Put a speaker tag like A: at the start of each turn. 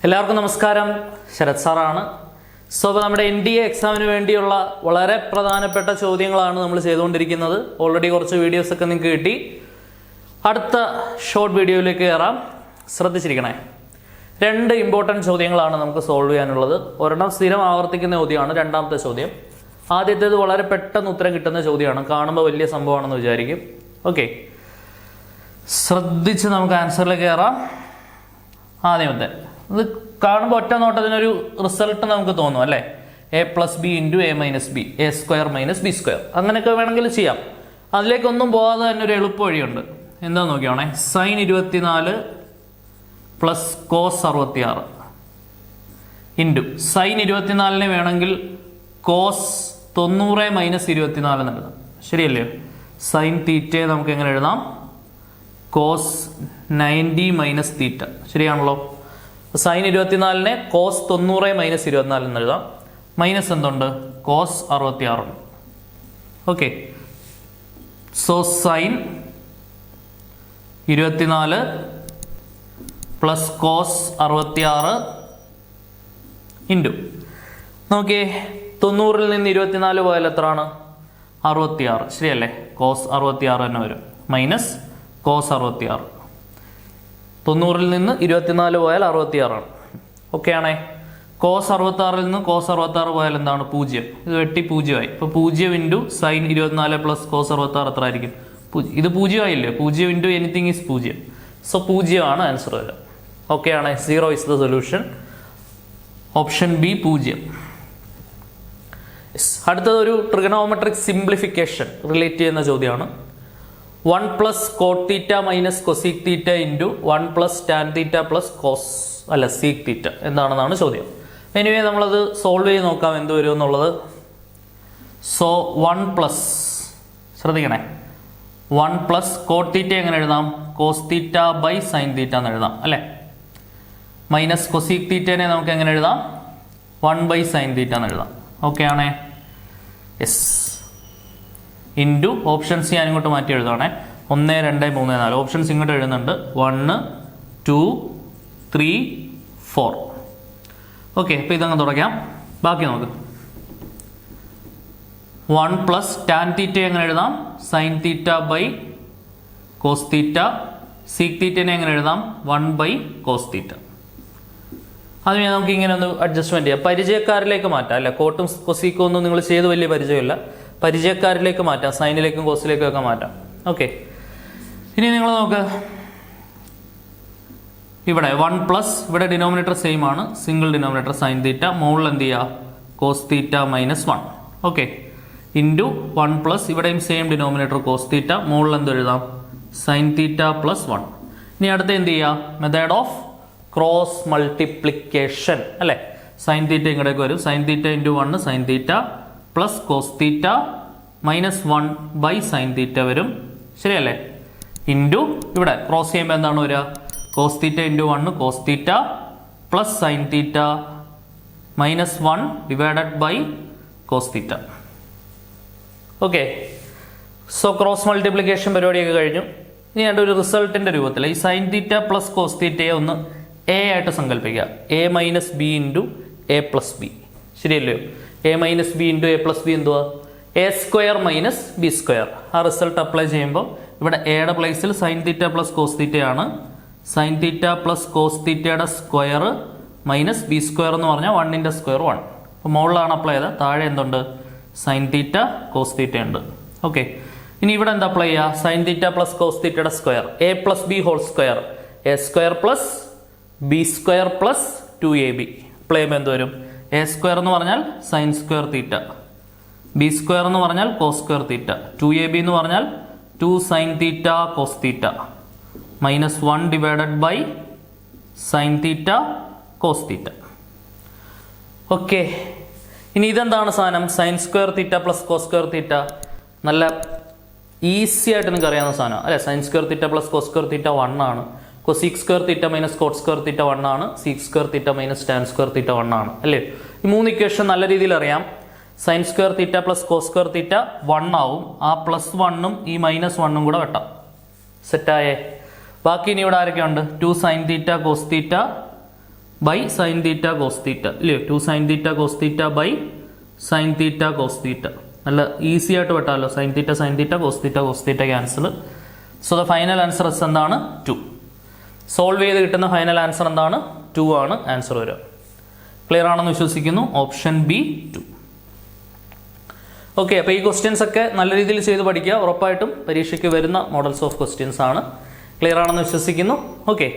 A: എല്ലാവർക്കും നമസ്കാരം. ശരത് സാറാണ്. സോ നമ്മുടെ NDA എക്സാമിന് വേണ്ടിയുള്ള വളരെ പ്രധാനപ്പെട്ട ചോദ്യങ്ങളാണ് നമ്മൾ ചെയ്തുകൊണ്ടിരിക്കുന്നത്. ഓൾറെഡി കുറച്ച് വീഡിയോസൊക്കെ നിങ്ങൾക്ക് കിട്ടി. അടുത്ത ഷോർട്ട് വീഡിയോയിലേക്ക് കയറാം. ശ്രദ്ധിച്ചിരിക്കണേ. 2 ഇമ്പോർട്ടൻറ്റ് ചോദ്യങ്ങളാണ് നമുക്ക് സോൾവ് ചെയ്യാനുള്ളത്. ഒരെണ്ണം സ്ഥിരം ആവർത്തിക്കുന്ന ചോദ്യമാണ്, രണ്ടാമത്തെ ചോദ്യം. ആദ്യത്തേത് വളരെ പെട്ടെന്ന് ഉത്തരം കിട്ടുന്ന ചോദ്യമാണ്. കാണുമ്പോൾ വലിയ സംഭവമാണെന്ന് വിചാരിക്കും. ഓക്കെ, ശ്രദ്ധിച്ച് നമുക്ക് ആൻസറിലേക്ക് കയറാം. ആദ്യമത്തെ ഇത് കാണുമ്പോൾ ഒറ്റ നോട്ടത്തിനൊരു റിസൾട്ട് നമുക്ക് തോന്നും അല്ലേ? A+B × A - B, A² - B². അങ്ങനെയൊക്കെ വേണമെങ്കിൽ ചെയ്യാം. അതിലേക്കൊന്നും പോകാതെ തന്നെ ഒരു എളുപ്പ വഴിയുണ്ട്. എന്താ നോക്കിയാണേ, sin 24 + cos 66 ഇൻറ്റു sin 24 വേണമെങ്കിൽ cos 90 - 24 എന്ന് എഴുതാം. ശരിയല്ലേ? sin തീറ്റയെ നമുക്ക് എങ്ങനെ എഴുതാം? cos 90 - തീറ്റ. ശരിയാണല്ലോ? sin 24 cos 90 - 24 എന്ന് എഴുതാം. മൈനസ് എന്തുണ്ട്? cos 66. Okay, so sin 24 + cos 66 into നോക്കിയേ, 90-ൽ നിന്ന് 24 പോയാൽ എത്രയാണ്? 66. ശരിയല്ലേ? cos 66 തന്നെ വരും. Minus cos 66. 90-ൽ നിന്ന് 24 പോയാൽ 66 ആണ്. ഓക്കെ ആണേ. cos 66-ൽ നിന്ന് cos 66 പോയാൽ എന്താണ്? 0. ഇത് വെട്ടി 0 ആയി. ഇപ്പോൾ 0 ഇൻറ്റു sin 24 + cos 66 എത്ര ആയിരിക്കും? 0. ഇത് 0 ആയില്ലേ? 0 ഇൻറ്റു എനിത്തിങ് ഈസ് 0. സോ 0 ആണ് ആൻസർ വരിക. ഓക്കെ ആണേ. 0 is the solution. Option B 0. അടുത്തത് ഒരു ട്രിഗണോമെട്രിക് സിംപ്ലിഫിക്കേഷൻ റിലേറ്റ് ചെയ്യുന്ന ചോദ്യമാണ്. 1 + cot θ - cosec θ into 1 + tan θ + sec θ എന്താണെന്നാണ് ചോദ്യം. എനിവേ നമ്മളത് സോൾവ് ചെയ്ത് നോക്കാം എന്ത് വരും എന്നുള്ളത്. സോ 1 ശ്രദ്ധിക്കണേ, 1 + cot θ എങ്ങനെ എഴുതാം? cos θ sin θ എന്ന് എഴുതാം അല്ലേ? മൈനസ് cosec θനെ നമുക്ക് എങ്ങനെ എഴുതാം? 1 sin θ എന്ന് എഴുതാം. ഓക്കെ ആണേ. യെസ്. ഇൻറ്റു ഓപ്ഷൻസ് ഞാൻ ഇങ്ങോട്ട് മാറ്റി എഴുതുവാണേ. 1, 2, 3, 4 ഓപ്ഷൻസ് ഇങ്ങോട്ട് എഴുതുന്നുണ്ട്. 1, 2, 3, 4. ഓക്കെ, അപ്പോൾ ഇതങ്ങ് തുടയ്ക്കാം. ബാക്കി നോക്ക്. 1 + tan θ എങ്ങനെ എഴുതാം? sin θ cos θ. sec θനെ എങ്ങനെ എഴുതാം? 1 cos θ. അതിനെ നമുക്ക് ഇങ്ങനെ ഒന്ന് അഡ്ജസ്റ്റ്മെന്റ് ചെയ്യാം. പരിചയക്കാരിലേക്ക് മാറ്റാം അല്ലെ? കോട്ടും കൊസീക്കും ഒന്നും നിങ്ങൾ ചെയ്ത് വലിയ പരിചയമില്ല. പരിചയക്കാരിലേക്ക് മാറ്റാം. സൈനിലേക്കും കോസിലേക്കും ഒക്കെ മാറ്റാം. ഓക്കെ, ഇനി നിങ്ങൾ നോക്ക്. ഇവിടെ 1 + ഇവിടെ ഡിനോമിനേറ്റർ സെയിം ആണ്, സിംഗിൾ ഡിനോമിനേറ്റർ sin θ. മുകളിൽ എന്ത് ചെയ്യുക? cos θ - 1. ഓക്കെ, ഇൻറ്റു 1 + ഇവിടെയും സെയിം ഡിനോമിനേറ്റർ cos θ. മുകളിൽ എന്ത് എഴുതാം? sin θ + 1. ഇനി അടുത്ത് എന്ത് ചെയ്യുക? മെത്തേഡ് ഓഫ് ക്രോസ് മൾട്ടിപ്ലിക്കേഷൻ അല്ലെ? sin θ ഇങ്ങോട്ടേക്ക് വരും. sin θ into 1 sin θ + cos θ - 1 sin θ വരും. ശരിയല്ലേ? ഇൻറ്റു ഇവിടെ ക്രോസ് ചെയ്യുമ്പോൾ എന്താണ് വരിക? cos θ into 1 cos θ + sin θ - 1 divided by cos θ. Okay, so cross multiplication പരിപാടിയൊക്കെ കഴിഞ്ഞു. ഇനി എൻ്റെ ഒരു റിസൾട്ടിൻ്റെ രൂപത്തിൽ ഈ sin θ + cos θയെ ഒന്ന് A ആയിട്ട് സങ്കല്പിക്കുക. A - B into A + B. ശരിയല്ലോ? A - B into A + B എന്തുവാ? A² - B². ആ റിസൾട്ട് അപ്ലൈ ചെയ്യുമ്പോൾ ഇവിടെ എയുടെ പ്ലേസിൽ sin θ + cos θ ആണ്. sin θ + cos θയുടെ സ്ക്വയർ മൈനസ് B² എന്ന് പറഞ്ഞാൽ 1ന്റെ സ്ക്വയർ 1. അപ്പോൾ മുകളിലാണ് അപ്ലൈ ചെയ്തത്. താഴെ എന്തുണ്ട്? sin θ cos θ ഉണ്ട്. ഓക്കെ, ഇനി ഇവിടെ എന്താ അപ്ലൈ ചെയ്യുക? sin θ + cos θയുടെ square A + B whole square A² + B² + 2AB. Apply ചെയ്യുമ്പോൾ എന്ത് വരും? A² എന്ന് പറഞ്ഞാൽ sin² θ, B² എന്ന് പറഞ്ഞാൽ cos² θ, 2AB എന്ന് പറഞ്ഞാൽ 2 sin θ cos θ - 1 divided by sin θ cos θ. Okay, ഇനി ഇതെന്താണ് സാധനം? sin² θ + cos² θ. നല്ല ഈസി ആയിട്ട് നിങ്ങൾക്ക് അറിയാവുന്ന സാധനം അല്ലെ? sin² θ + cos² θ 1 ആണ്. cosec² θ - cot² θ 1 ആണ്. sec² θ - tan² θ 1 ആണ് അല്ലേ? ഈ 3 ഇക്വേഷൻ നല്ല രീതിയിൽ അറിയാം. sin² θ + cos² θ 1 ആവും. ആ +1ഉം ഈ -1ഉം കൂടെ വെട്ടാം. സെറ്റായേ? ബാക്കി ഇനി ഇവിടെ ആരൊക്കെയുണ്ട്? 2 sin θ cos θ by sine theta cos theta ഇല്ലയോ? 2 സൈൻ തീറ്റ കോസ് തീറ്റ by sine theta cos theta. നല്ല ഈസി ആയിട്ട് പെട്ടാലോ. Sine theta cos theta cancel. So the final answer എന്താണ്? 2. സോൾവ് ചെയ്ത് കിട്ടുന്ന ഫൈനൽ ആൻസർ എന്താണ്? 2 ആണ് ആൻസർ വരിക. ക്ലിയർ ആണെന്ന് വിശ്വസിക്കുന്നു. Option B 2. ഓക്കെ, അപ്പോൾ ഈ ക്വസ്റ്റ്യൻസ് ഒക്കെ നല്ല രീതിയിൽ ചെയ്ത് പഠിക്കുക. ഉറപ്പായിട്ടും പരീക്ഷയ്ക്ക് വരുന്ന മോഡൽസ് ഓഫ് ക്വസ്റ്റ്യൻസ് ആണ്. ക്ലിയർ ആണെന്ന് വിശ്വസിക്കുന്നു. ഓക്കെ.